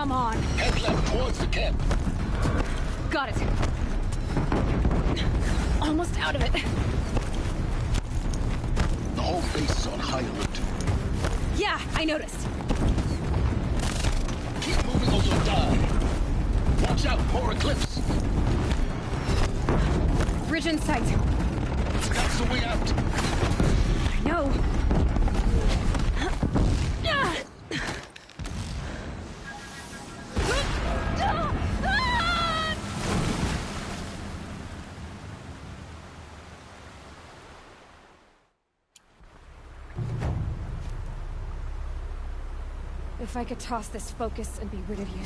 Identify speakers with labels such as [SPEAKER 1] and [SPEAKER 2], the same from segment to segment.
[SPEAKER 1] Come on.
[SPEAKER 2] Head left towards the camp.
[SPEAKER 1] Got it. Almost out of it.
[SPEAKER 2] The whole base is on high alert.
[SPEAKER 1] Yeah, I noticed.
[SPEAKER 2] Keep moving or you'll die. Watch out, more eclipse.
[SPEAKER 1] Bridge in sight.
[SPEAKER 2] That's the way out.
[SPEAKER 1] I know. If I could toss this focus and be rid of you.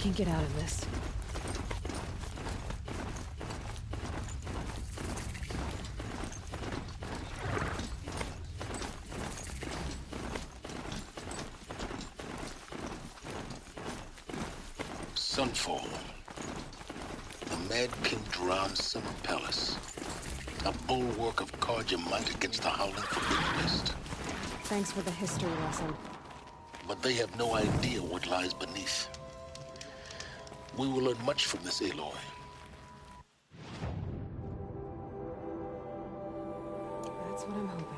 [SPEAKER 1] can get out of this.
[SPEAKER 3] Sunfall. The Mad King Duran's summer palace. A bulwark of cards your might against the howling forbidden mist.
[SPEAKER 1] Thanks for the history lesson.
[SPEAKER 3] But they have no idea what lies beneath. We will learn much from this Aloy.
[SPEAKER 1] That's what I'm hoping.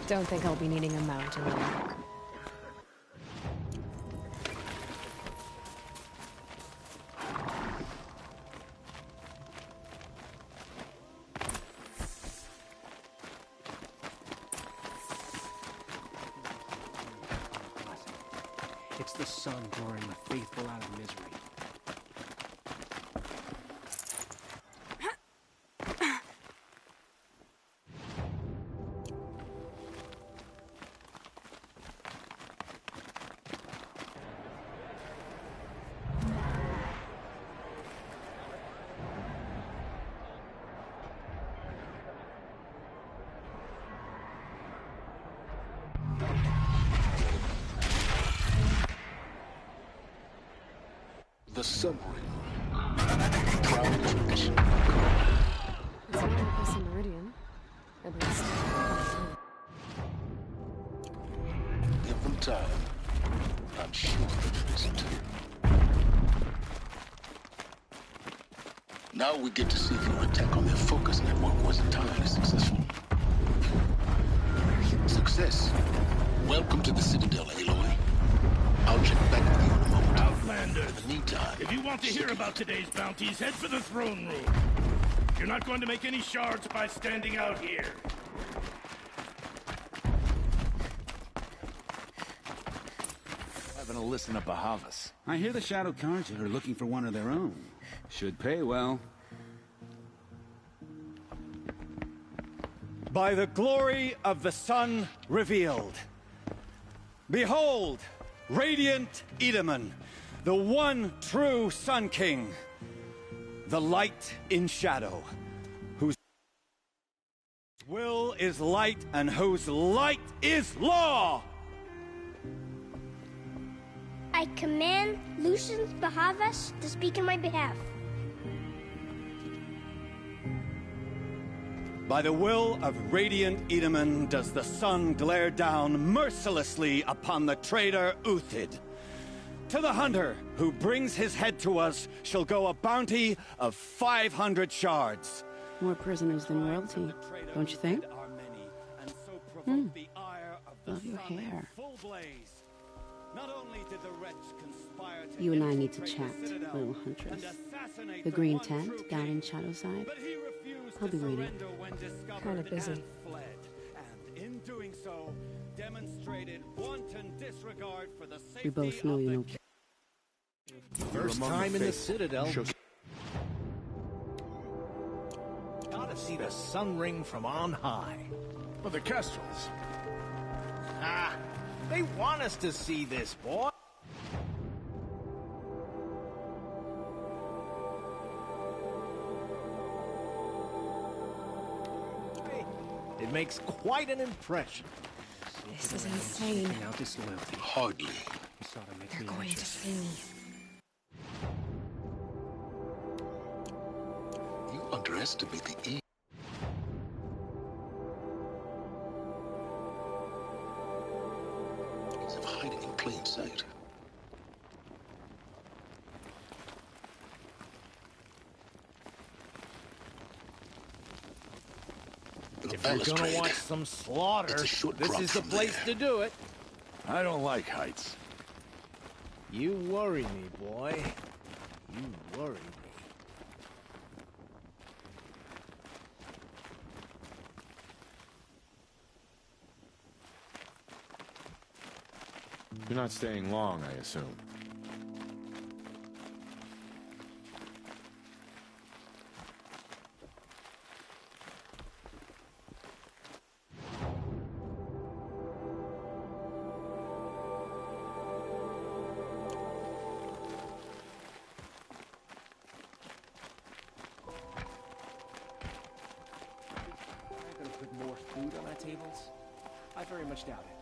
[SPEAKER 1] Don't think I'll be needing a mount in there.
[SPEAKER 4] It's the sun drawing the faithful out of misery.
[SPEAKER 3] The submarine. Proud tradition.
[SPEAKER 1] It's not like this in Meridian. At least.
[SPEAKER 3] Give them time. I'm sure there isn't. Now we get to see if your attack on their focus network was entirely successful. Success. Welcome to the Citadel, Aloy. I'll check back with you in a moment.
[SPEAKER 5] Outlanders,
[SPEAKER 3] In the meantime,
[SPEAKER 5] if you want to hear about today's bounties, head for the throne room. You're not going to make any shards by standing out here.
[SPEAKER 6] Having a listen to Bahavas.
[SPEAKER 7] I hear the Shadow Carja are looking for one of their own. Should pay well.
[SPEAKER 8] By the glory of the sun revealed. Behold, radiant Edaman, the one true Sun King. The light in shadow, whose will is light and whose light is law.
[SPEAKER 9] I command Lucian Bahavas to speak in my behalf.
[SPEAKER 8] By the will of radiant Edaman does the sun glare down mercilessly upon the traitor Uthid. To the hunter who brings his head to us shall go a bounty of 500 shards.
[SPEAKER 10] More prisoners than royalty, don't you think? Love your hair. You and I need to chat, little huntress. The green tent down in Shadowside. I'll be waiting.
[SPEAKER 1] Kinda busy.
[SPEAKER 10] We both know you know.
[SPEAKER 4] First time in the Citadel. Gotta see the sun ring from on high.
[SPEAKER 5] Well, the Kestrels.
[SPEAKER 4] Ah, they want us to see this, boy. It makes quite an impression.
[SPEAKER 1] This is insane.
[SPEAKER 4] Out disloyalty.
[SPEAKER 3] hardly.
[SPEAKER 1] They're going to see me.
[SPEAKER 3] You underestimate the ease of hiding in plain sight.
[SPEAKER 4] If you're gonna watch some slaughter, this is the place to do it.
[SPEAKER 6] I don't like heights.
[SPEAKER 4] You worry me, boy. You worry me.
[SPEAKER 6] You're not staying long, I assume.
[SPEAKER 11] tables? I very much doubt it.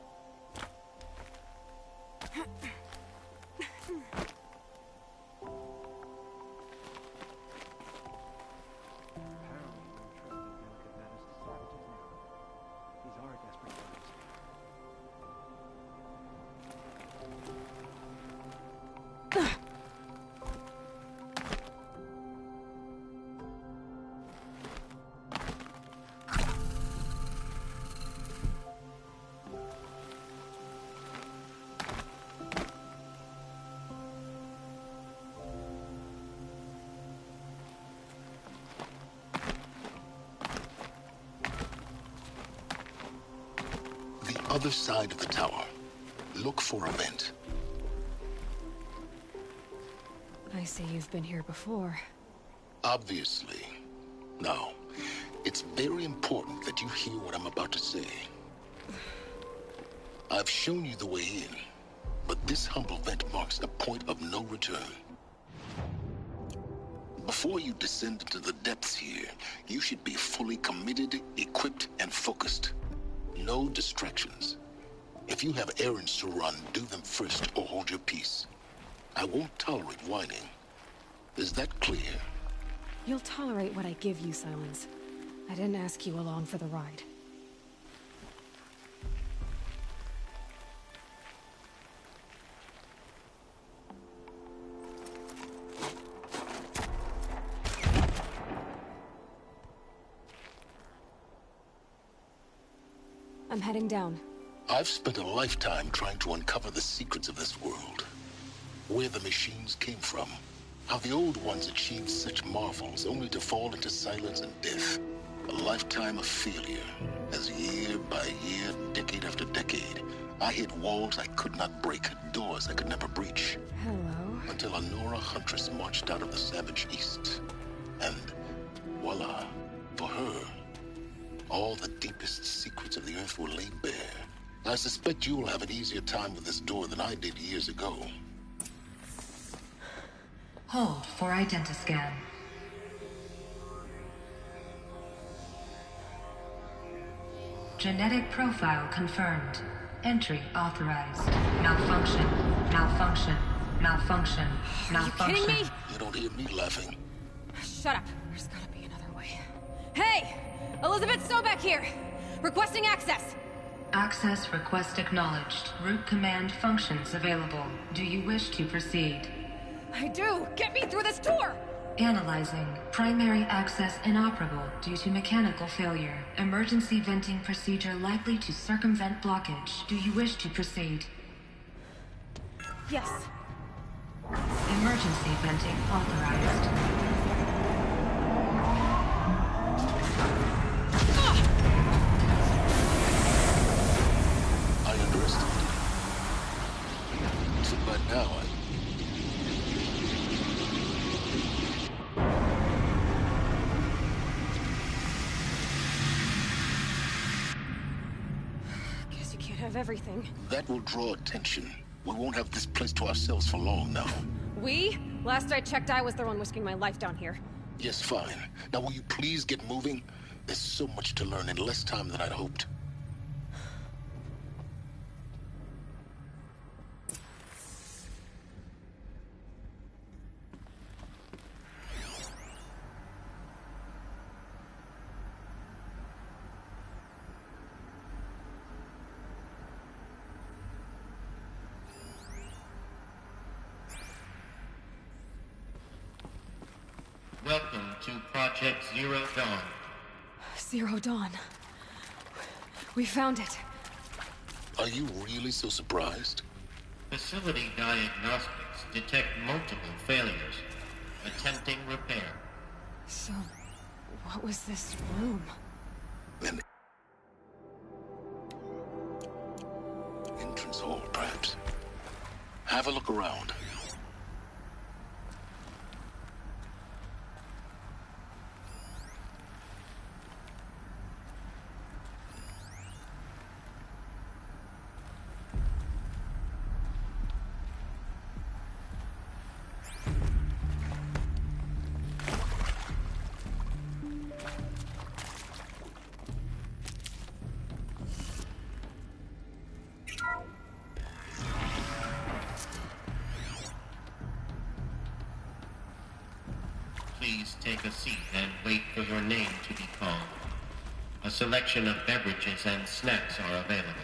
[SPEAKER 3] Other side of the tower. Look for a vent.
[SPEAKER 1] I see you've been here before.
[SPEAKER 3] Obviously. Now, it's very important that you hear what I'm about to say. I've shown you the way in, but this humble vent marks a point of no return. Before you descend into the depths here, you should be fully committed, equipped, and focused. No distractions. If you have errands to run, do them first or hold your peace. I won't tolerate whining. Is that clear?
[SPEAKER 1] You'll tolerate what I give you, Silence. I didn't ask you along for the ride. I'm heading down.
[SPEAKER 3] I've spent a lifetime trying to uncover the secrets of this world. Where the machines came from. How the old ones achieved such marvels only to fall into silence and death. A lifetime of failure. As year by year, decade after decade, I hit walls I could not break, doors I could never breach.
[SPEAKER 1] Hello.
[SPEAKER 3] Until a Nora huntress marched out of the savage east. And voila, for her, all the deepest secrets of the Earth were laid bare. I suspect you'll have an easier time with this door than I did years ago.
[SPEAKER 12] Hold for identiscan. Genetic profile confirmed. Entry authorized. Malfunction. Malfunction. Malfunction. Malfunction.
[SPEAKER 1] Are you kidding me?
[SPEAKER 3] You don't hear me laughing.
[SPEAKER 1] Shut up. There's gotta be another way. Hey! Elizabeth Sobeck here! Requesting access!
[SPEAKER 12] Access request acknowledged. Root command functions available. Do you wish to proceed?
[SPEAKER 1] I do! Get me through this door!
[SPEAKER 12] Analyzing. Primary access inoperable due to mechanical failure. Emergency venting procedure likely to circumvent blockage. Do you wish to proceed?
[SPEAKER 1] Yes.
[SPEAKER 12] Emergency venting authorized.
[SPEAKER 3] I underestimated. So by now,
[SPEAKER 1] Guess you can't have everything.
[SPEAKER 3] that will draw attention. We won't have this place to ourselves for long now.
[SPEAKER 1] We? Last I checked, I was the one risking my life down here.
[SPEAKER 3] Yes, fine. Now will you please get moving? There's so much to learn in less time than I'd hoped.
[SPEAKER 13] Welcome to Project Zero Dawn.
[SPEAKER 1] Zero Dawn. We found it.
[SPEAKER 3] Are you really so surprised?
[SPEAKER 13] Facility diagnostics detect multiple failures. Attempting repair.
[SPEAKER 1] So, what was this room?
[SPEAKER 3] An entrance hall, perhaps. Have a look around.
[SPEAKER 13] Please take a seat and wait for your name to be called. A selection of beverages and snacks are available.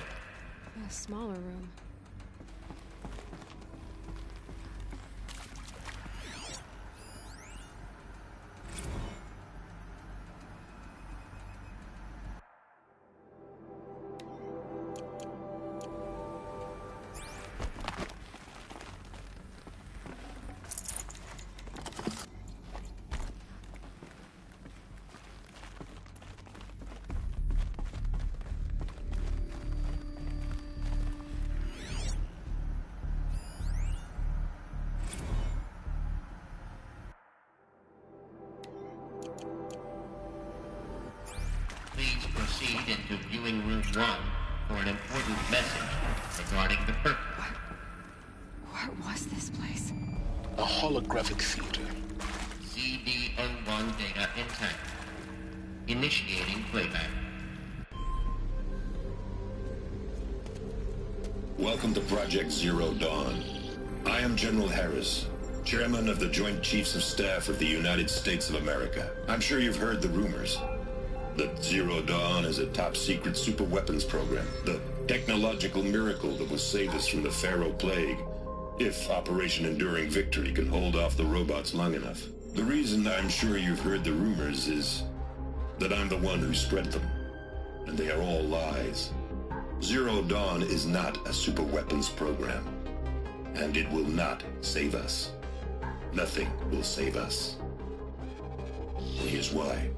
[SPEAKER 1] A smaller room.
[SPEAKER 13] Please proceed into viewing room 1 for an important message regarding the purpose.
[SPEAKER 1] What was this place?
[SPEAKER 3] A holographic theater.
[SPEAKER 13] CD01 data intact. Initiating playback.
[SPEAKER 14] Welcome to Project Zero Dawn. I am General Harris, Chairman of the Joint Chiefs of Staff of the United States of America. I'm sure you've heard the rumors that Zero Dawn is a top-secret superweapons program, the technological miracle that will save us from the Pharaoh Plague, if Operation Enduring Victory can hold off the robots long enough. The reason I'm sure you've heard the rumors is that I'm the one who spread them, and they are all lies. Zero Dawn is not a superweapons program, and it will not save us. Nothing will save us. And here's why.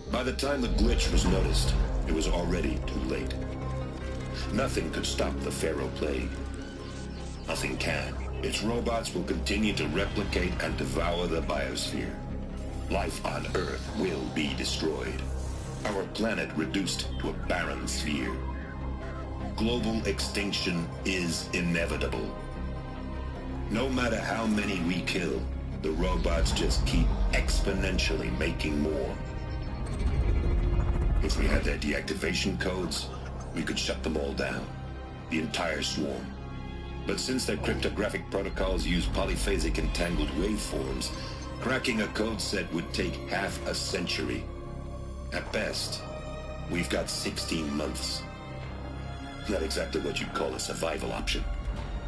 [SPEAKER 14] By the time the glitch was noticed, it was already too late. Nothing could stop the Pharaoh Plague. Nothing can. Its robots will continue to replicate and devour the biosphere. Life on Earth will be destroyed. Our planet reduced to a barren sphere. Global extinction is inevitable. No matter how many we kill, the robots just keep exponentially making more. If we had their deactivation codes, we could shut them all down. The entire swarm. But since their cryptographic protocols use polyphasic entangled waveforms, cracking a code set would take half a century. At best, we've got 16 months. Not exactly what you'd call a survival option.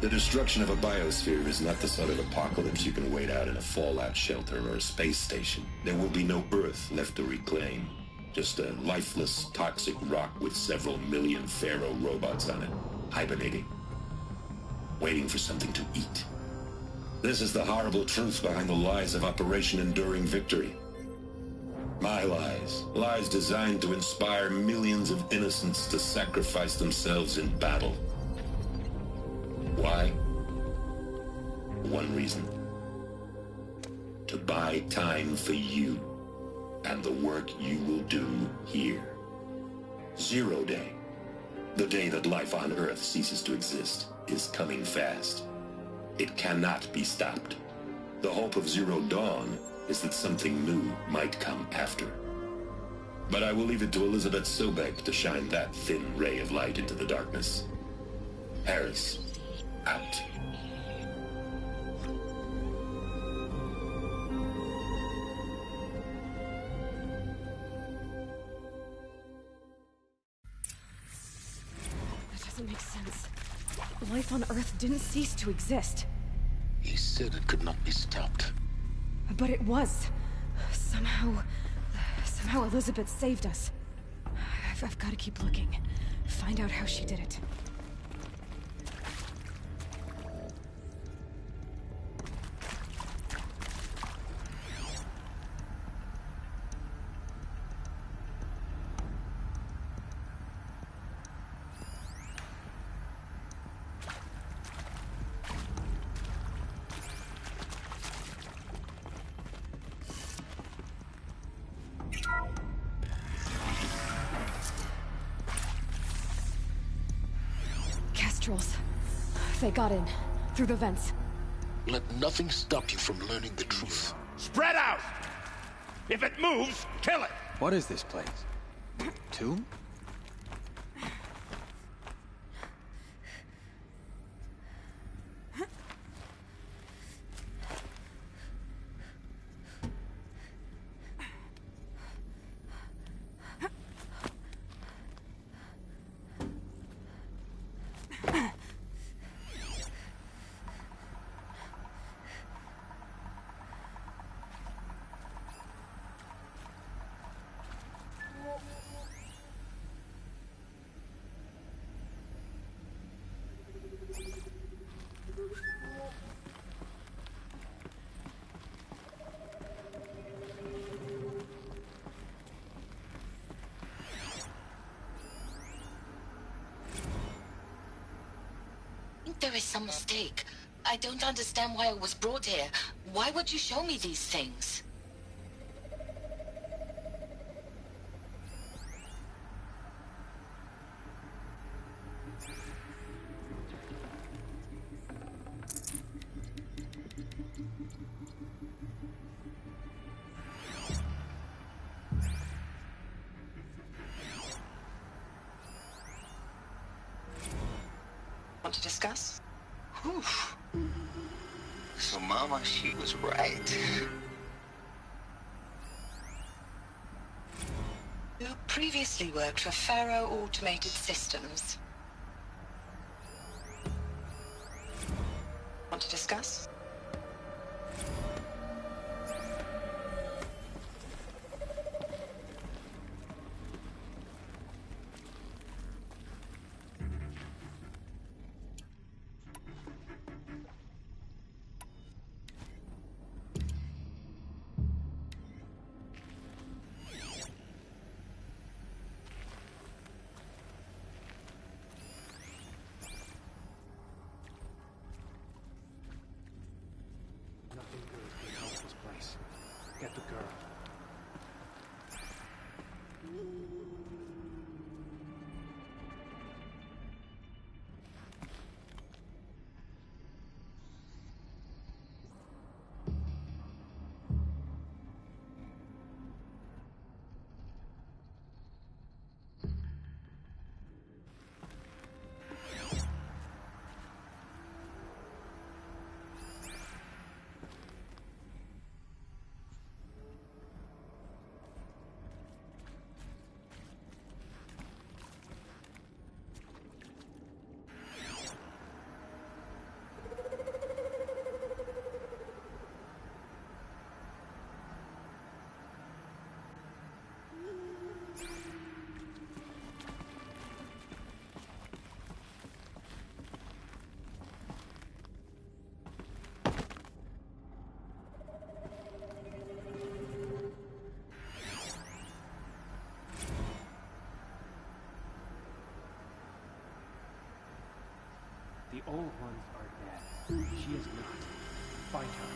[SPEAKER 14] The destruction of a biosphere is not the sort of apocalypse you can wait out in a fallout shelter or a space station. There will be no Earth left to reclaim. Just a lifeless, toxic rock with several million Pharaoh robots on it, hibernating, waiting for something to eat. This is the horrible truth behind the lies of Operation Enduring Victory. My lies. Lies designed to inspire millions of innocents to sacrifice themselves in battle. Why? One reason. To buy time for you and the work you will do here. Zero Day, the day that life on Earth ceases to exist, is coming fast. It cannot be stopped. The hope of Zero Dawn is that something new might come after. But I will leave it to Elizabeth Sobek to shine that thin ray of light into the darkness. Harris, out.
[SPEAKER 1] That doesn't make sense. Life on Earth didn't cease to exist.
[SPEAKER 3] He said it could not be stopped.
[SPEAKER 1] But it was. Somehow Elizabeth saved us. I've got to keep looking. Find out how she did it. Kestrels. They got in. Through the vents.
[SPEAKER 3] Let nothing stop you from learning the truth.
[SPEAKER 5] Spread out! If it moves, kill it!
[SPEAKER 7] What is this place? Tomb?
[SPEAKER 15] There is some mistake. I don't understand why I was brought here. Why would you show me these things?
[SPEAKER 16] Want to discuss? Whew. So Mama, she was right. You previously worked for Faro Automated Systems. Want to discuss?
[SPEAKER 11] Get the girl. The old ones are dead. She is not. Find her.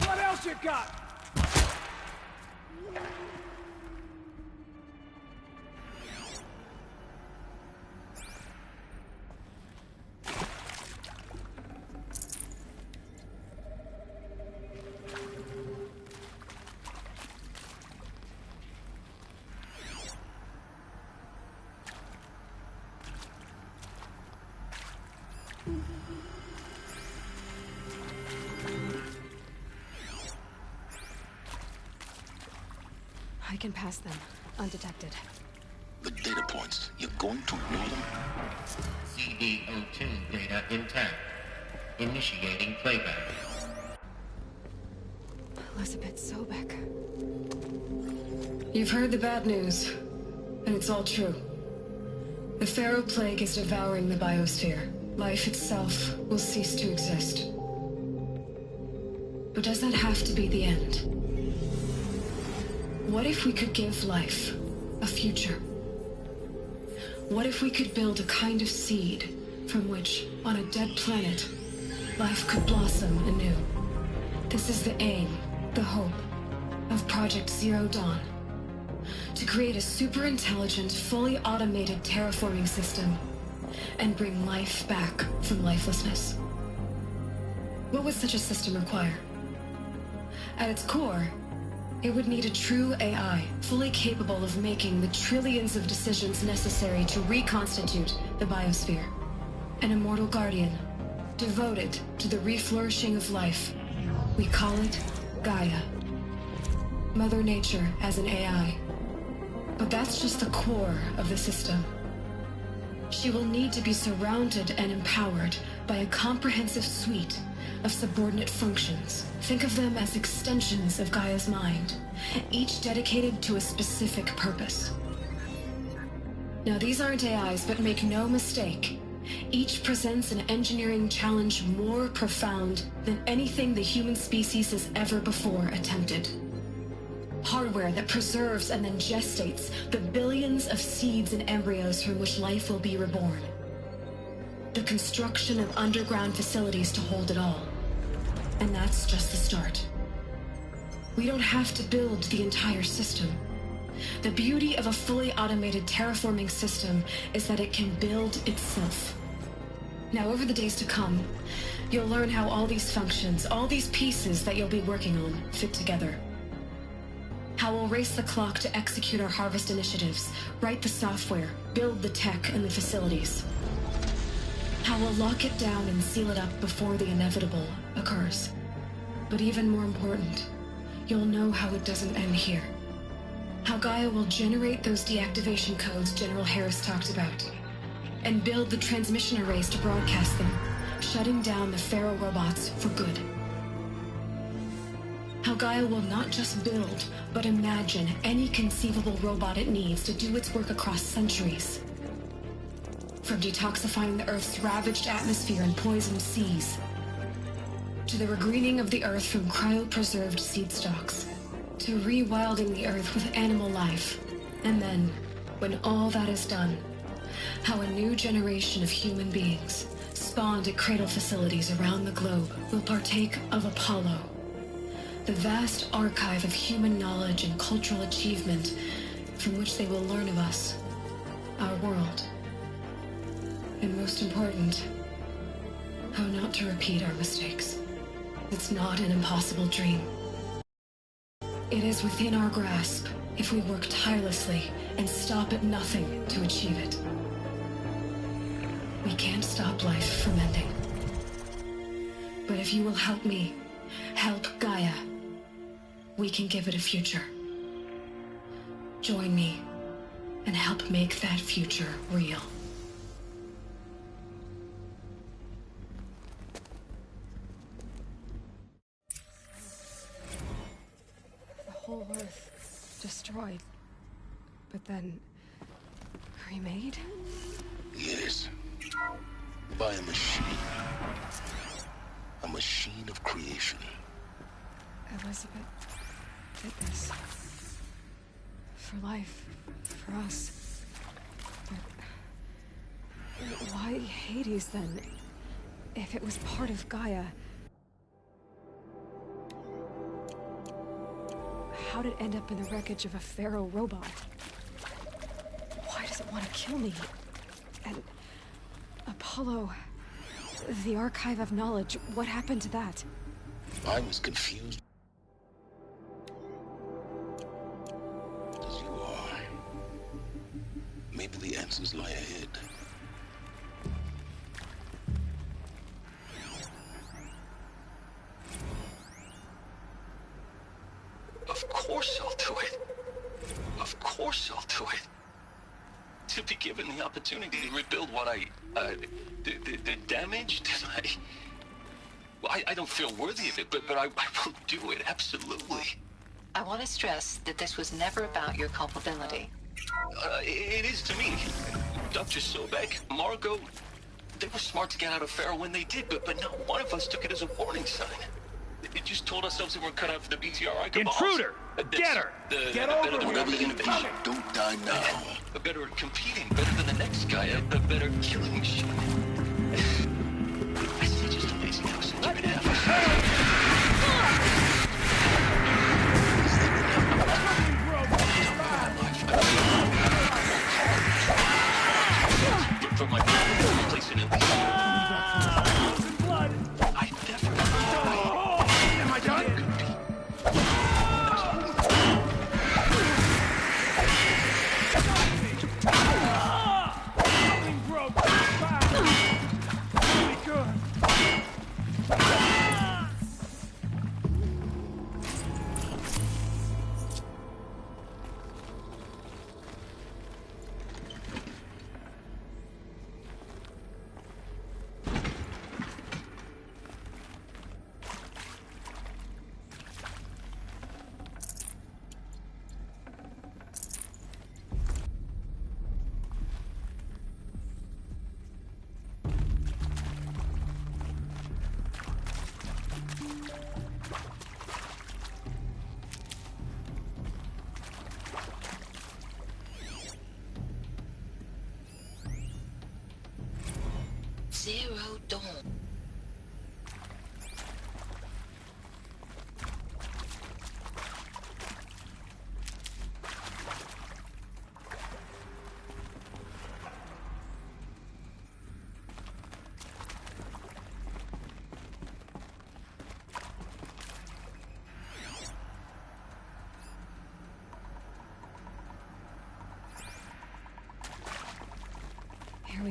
[SPEAKER 11] What else you got?
[SPEAKER 1] I can pass them, undetected.
[SPEAKER 3] The data points, you're going to ignore them?
[SPEAKER 13] CD02 data intact. Initiating playback.
[SPEAKER 1] Elizabeth Sobek.
[SPEAKER 17] You've heard the bad news, and it's all true. The Pharaoh Plague is devouring the biosphere. Life itself will cease to exist. But does that have to be the end? What if we could give life a future? What if we could build a kind of seed from which, on a dead planet, life could blossom anew? This is the aim, the hope, of Project Zero Dawn. To create a super-intelligent, fully automated terraforming system and bring life back from lifelessness. What would such a system require? At its core, it would need a true AI, fully capable of making the trillions of decisions necessary to reconstitute the biosphere. An immortal guardian, devoted to the reflourishing of life. We call it Gaia. Mother Nature as an AI. But that's just the core of the system. She will need to be surrounded and empowered by a comprehensive suite of subordinate functions. Think of them as extensions of Gaia's mind, each dedicated to a specific purpose. Now, these aren't AIs, but make no mistake, each presents an engineering challenge more profound than anything the human species has ever before attempted. Hardware that preserves and then gestates the billions of seeds and embryos from which life will be reborn. The construction of underground facilities to hold it all. And that's just the start. We don't have to build the entire system. The beauty of a fully automated terraforming system is that it can build itself. Now, over the days to come, you'll learn how all these functions, all these pieces that you'll be working on, fit together. How we'll race the clock to execute our harvest initiatives, write the software, build the tech and the facilities. How we'll lock it down and seal it up before the inevitable occurs. But even more important, you'll know how it doesn't end here. How Gaia will generate those deactivation codes General Harris talked about, and build the transmission arrays to broadcast them, shutting down the Pharaoh robots for good. How Gaia will not just build, but imagine any conceivable robot it needs to do its work across centuries. From detoxifying the Earth's ravaged atmosphere and poisoned seas, to the regreening of the Earth from cryopreserved seed stalks, to rewilding the Earth with animal life. And then, when all that is done, how a new generation of human beings, spawned at cradle facilities around the globe, will partake of Apollo, the vast archive of human knowledge and cultural achievement from which they will learn of us, our world. And most important, how not to repeat our mistakes. It's not an impossible dream. It is within our grasp if we work tirelessly and stop at nothing to achieve it. We can't stop life from ending. But if you will help me, help Gaia, we can give it a future. Join me and help make that future real.
[SPEAKER 1] The whole Earth destroyed, but then remade?
[SPEAKER 3] Yes. By a machine. A machine of creation.
[SPEAKER 1] Elizabeth did this. For life. For us. But why Hades then? If it was part of Gaia. How did it end up in the wreckage of a Pharaoh robot? Why does it want to kill me? And Apollo, the archive of knowledge, what happened to that?
[SPEAKER 3] I was confused. As you are. Maybe the answers lie ahead.
[SPEAKER 2] Of course I'll do it. Of course I'll do it. To be given the opportunity to rebuild what the damage that I don't feel worthy of it, but I will do it, absolutely.
[SPEAKER 16] I want to stress that this was never about your culpability.
[SPEAKER 2] It is to me. Dr. Sobek, Margot, they were smart to get out of Pharaoh when they did, but not one of us took it as a warning sign. It just told ourselves that we're cut out for the BTRI cabals.
[SPEAKER 5] Intruder! Get her! Get over her!
[SPEAKER 3] Whatever you do, don't die now.
[SPEAKER 2] A better at competing, better than the next guy, a better killing machine. I see just amazing how since you've been from my place in Italy.
[SPEAKER 5] Blood!
[SPEAKER 2] I never
[SPEAKER 5] Am I done? Something broke! Really good!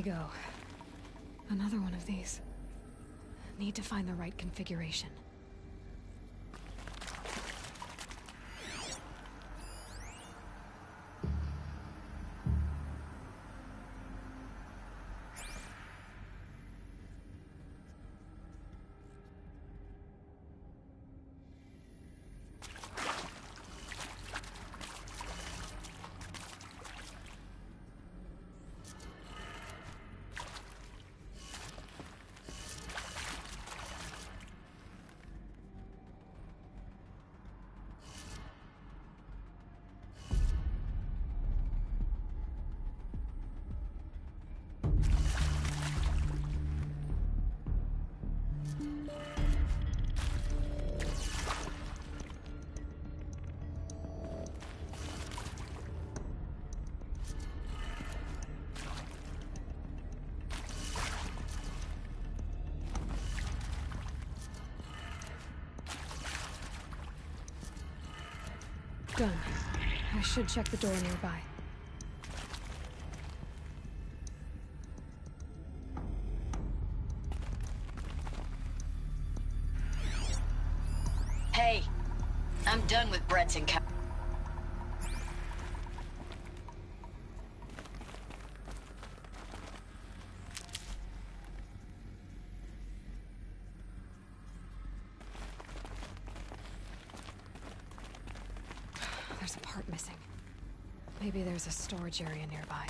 [SPEAKER 1] go. Another one of these. Need to find the right configuration. Done. I should check the door nearby.
[SPEAKER 18] Hey, I'm done with Brett's and
[SPEAKER 1] There's a part missing. Maybe there's a storage area nearby.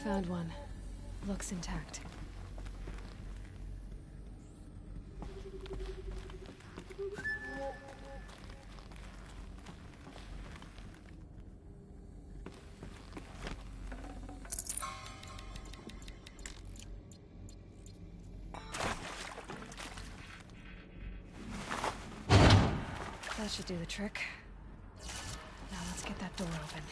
[SPEAKER 1] Found one. Looks intact. That should do the trick. Now let's get that door open.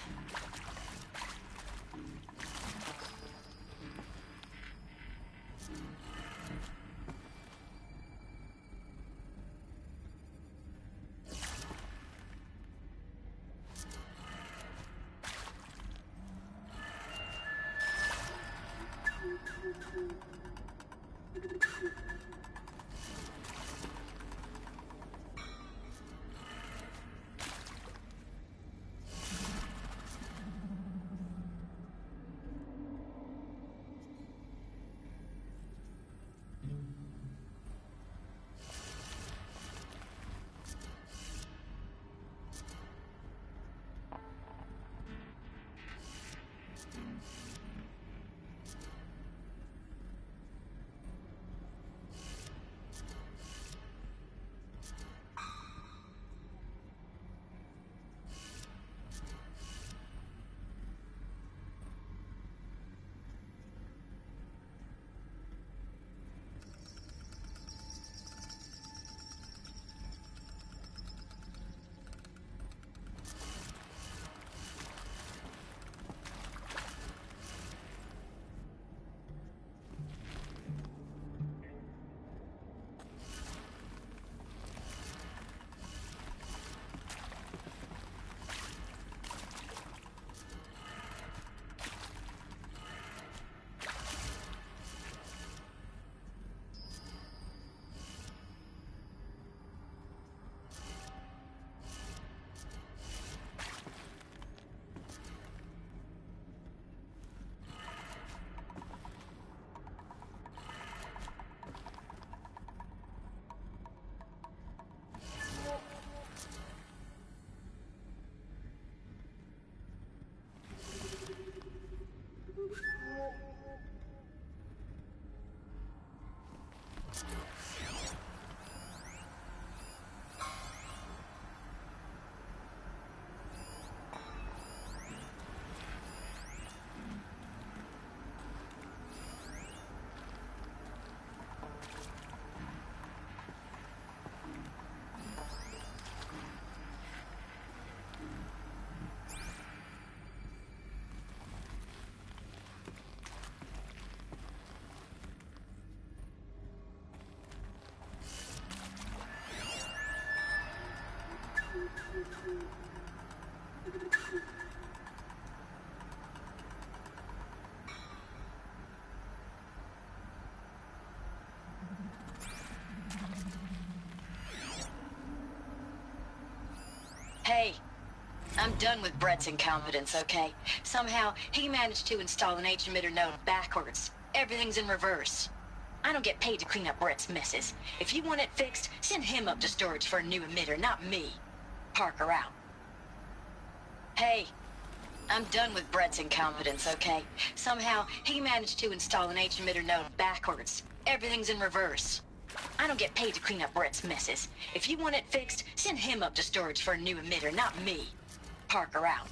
[SPEAKER 18] Hey, I'm done with Brett's incompetence, okay? Somehow, he managed to install an H-emitter node backwards. Everything's in reverse. I don't get paid to clean up Brett's messes. If you want it fixed, send him up to storage for a new emitter, not me. Parker out. Hey, I'm done with Brett's incompetence, okay? Somehow, he managed to install an H-emitter node backwards. Everything's in reverse. I don't get paid to clean up Brett's messes. If you want it fixed, send him up to storage for a new emitter, not me. Parker out.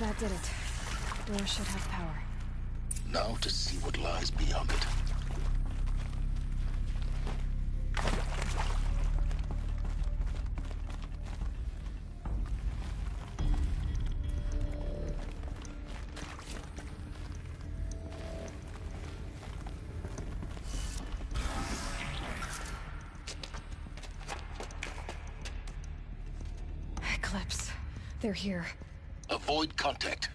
[SPEAKER 1] That did it. Door should have power.
[SPEAKER 3] Now to see what lies beyond it.
[SPEAKER 1] Eclipse. They're here.
[SPEAKER 3] Avoid contact.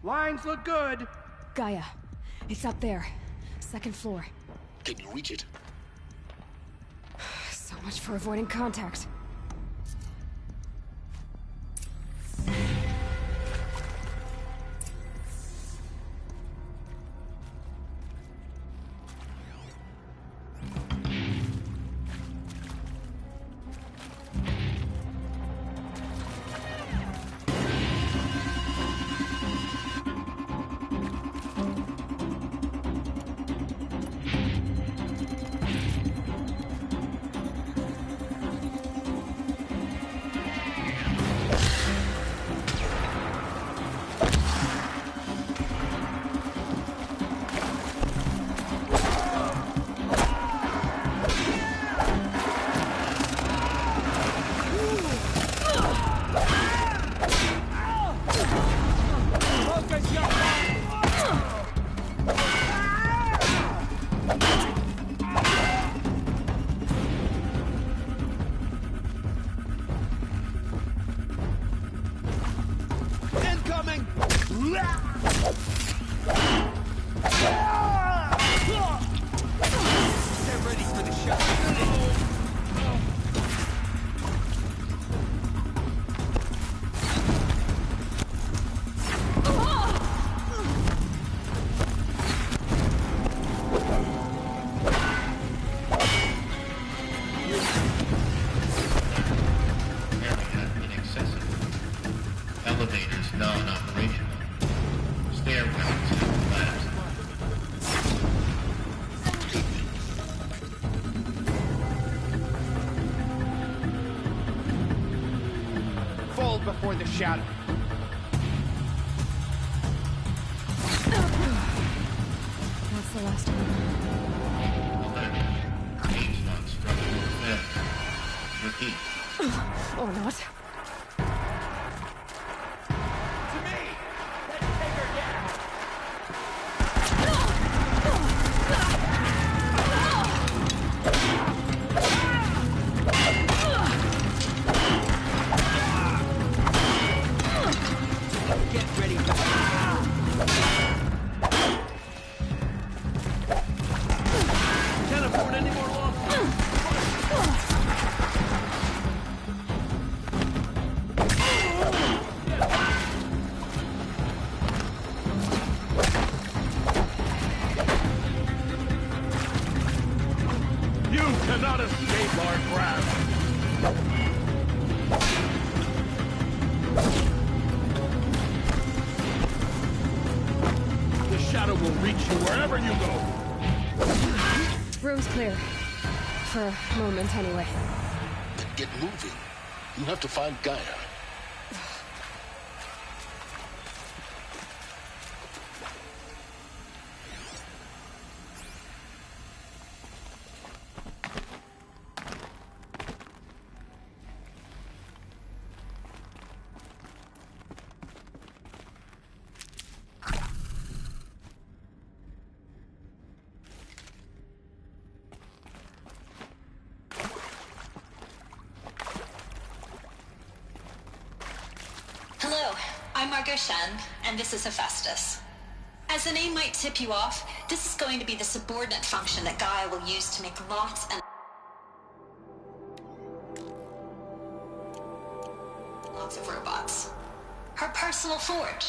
[SPEAKER 11] Lines look good.
[SPEAKER 1] Gaia. It's up there. Second floor.
[SPEAKER 3] Can you reach it?
[SPEAKER 1] much for avoiding contact.
[SPEAKER 11] Before the shadow.
[SPEAKER 1] That's the last one.
[SPEAKER 13] Repeat.
[SPEAKER 1] Or not.
[SPEAKER 11] To me! Let's take her down! Get ready for
[SPEAKER 5] Can't afford any more losses. You cannot escape our grasp. The shadow will reach you wherever you go.
[SPEAKER 1] Room's clear. For a moment, anyway.
[SPEAKER 3] Then get moving. You have to find Gaia.
[SPEAKER 19] Hello, I'm Margot Shen, and this is Hephaestus. As the name might tip you off, this is going to be the subordinate function that Gaia will use to make lots and lots of robots. Her personal forge.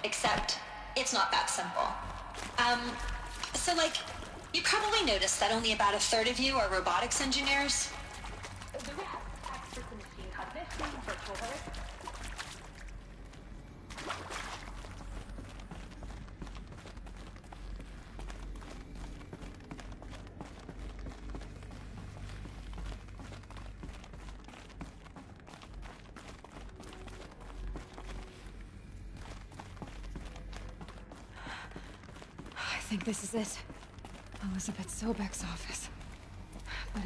[SPEAKER 19] Except, it's not that simple. So you probably noticed that only about a third of you are robotics engineers. The rest, experts in machine cognition, virtual heritage.
[SPEAKER 1] I think this is it. Elizabeth Sobek's office. But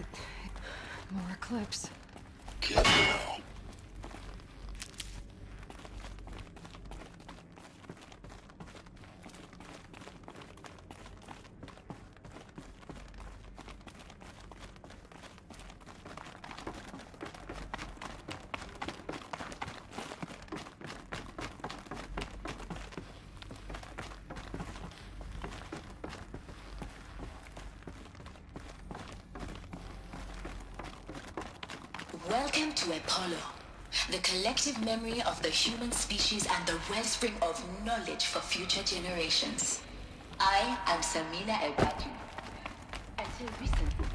[SPEAKER 1] more Eclipse.
[SPEAKER 3] Careful now.
[SPEAKER 15] Welcome to Apollo, the collective memory of the human species and the wellspring of knowledge for future generations. I am Samina El-Badu. Until recently.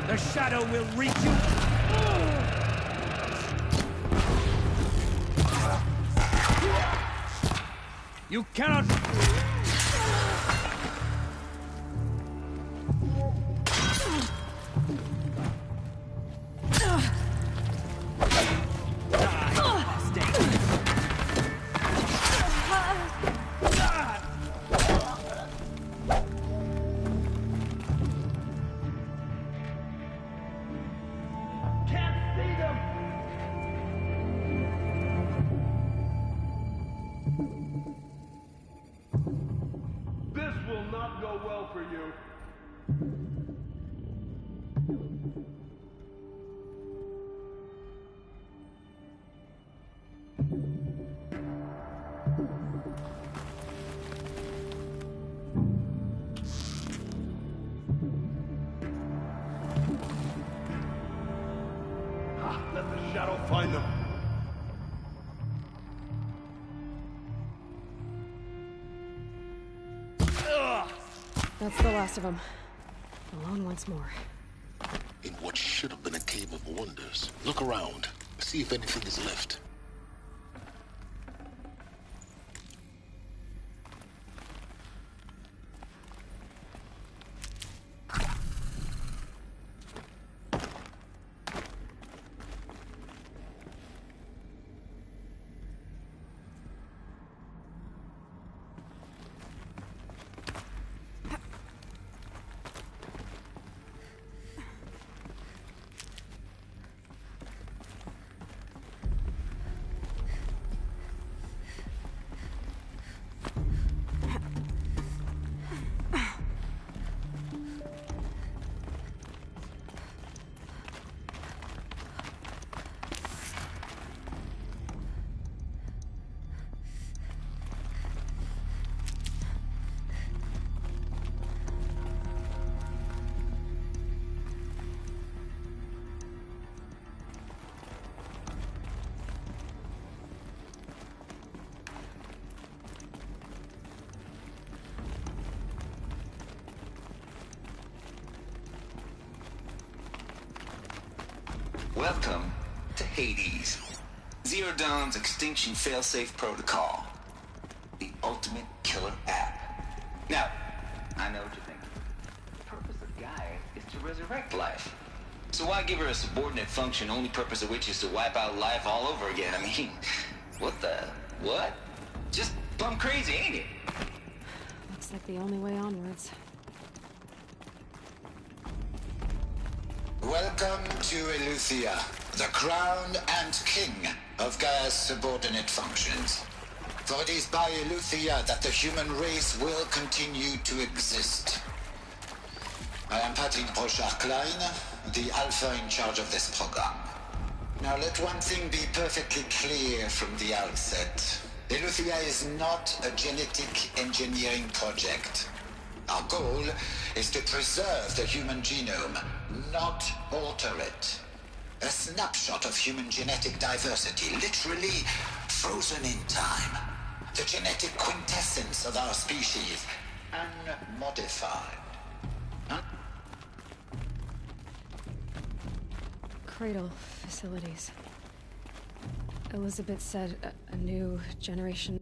[SPEAKER 4] The shadow will reach you. You cannot...
[SPEAKER 5] This will not go well for you. Let the shadow find them.
[SPEAKER 1] That's the last of them. Alone once more.
[SPEAKER 3] In what should have been a cave of wonders. Look around. See if anything is left.
[SPEAKER 20] Welcome to Hades. Zero Dawn's extinction failsafe protocol. The ultimate killer app. Now, I know what you're thinking. The purpose of Gaia is to resurrect life. So why give her a subordinate function, only purpose of which is to wipe out life all over again? I mean, what? Just plumb crazy, ain't it?
[SPEAKER 1] Looks like the only way onwards.
[SPEAKER 21] Welcome to Eleuthia, the crown and king of Gaia's subordinate functions. For it is by Eleuthia that the human race will continue to exist. I am Patrick Brochard-Klein, the alpha in charge of this program. Now let one thing be perfectly clear from the outset. Eleuthia is not a genetic engineering project. Our goal is to preserve the human genome, not alter it. A snapshot of human genetic diversity, literally frozen in time. The genetic quintessence of our species, unmodified.
[SPEAKER 1] Cradle facilities. Elizabeth said a new generation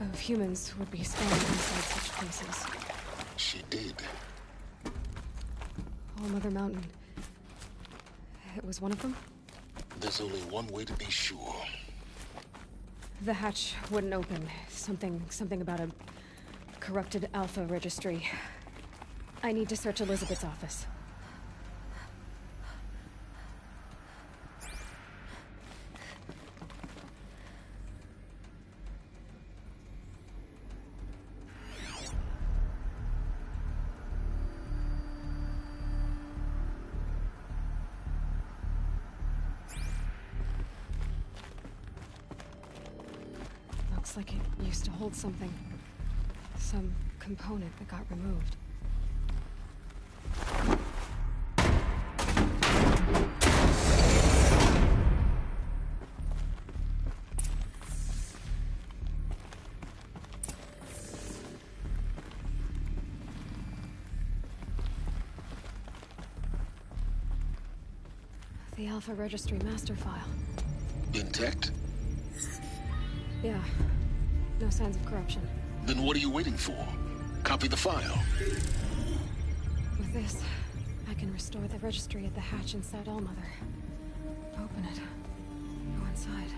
[SPEAKER 1] of humans would be spawned inside such places.
[SPEAKER 3] She did.
[SPEAKER 1] All Mother Mountain. It was one of them?
[SPEAKER 3] There's only one way to be sure.
[SPEAKER 1] The hatch wouldn't open. Something about a corrupted Alpha registry. I need to search Elizabeth's office. Looks like it used to hold something. Some component that got removed. The Alpha Registry master file.
[SPEAKER 3] Intact?
[SPEAKER 1] Yeah. No signs of corruption.
[SPEAKER 3] Then what are you waiting for? Copy the file.
[SPEAKER 1] With this, I can restore the registry at the hatch inside Allmother. Open it. Go inside.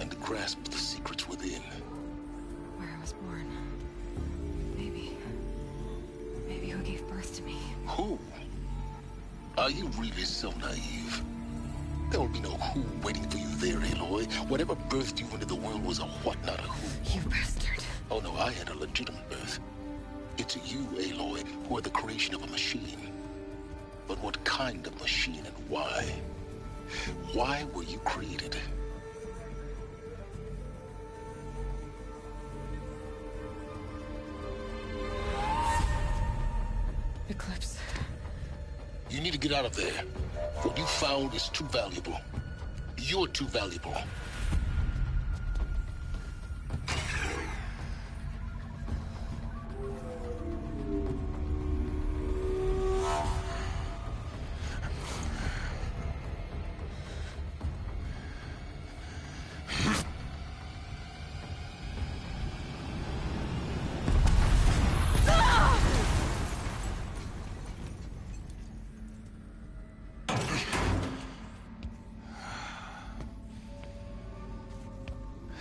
[SPEAKER 3] And grasp the secrets within.
[SPEAKER 1] Where I was born. Maybe who gave birth to me.
[SPEAKER 3] Who? Are you really so naive? There will be no who waiting for you there, Aloy. Whatever birthed you into the world was a what, not a who.
[SPEAKER 1] You bastard.
[SPEAKER 3] Oh no, I had a legitimate birth. It's you, Aloy, who are the creation of a machine. But what kind of machine and why? Why were you created?
[SPEAKER 1] Eclipse.
[SPEAKER 3] You need to get out of there. What you found is too valuable. You're too valuable.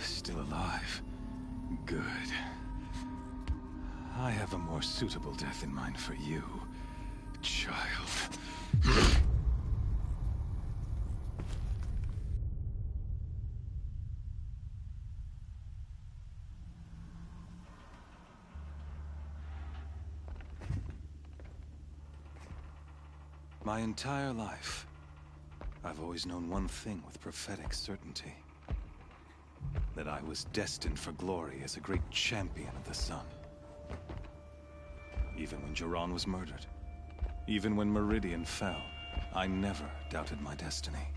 [SPEAKER 6] Still alive. Good. I have a more suitable death in mind for you, child. My entire life, I've always known one thing with prophetic certainty. That I was destined for glory as a great champion of the sun. Even when Jiran was murdered, even when Meridian fell, I never doubted my destiny.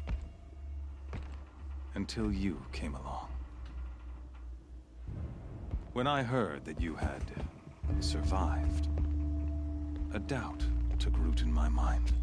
[SPEAKER 6] Until you came along. When I heard that you had survived, a doubt took root in my mind.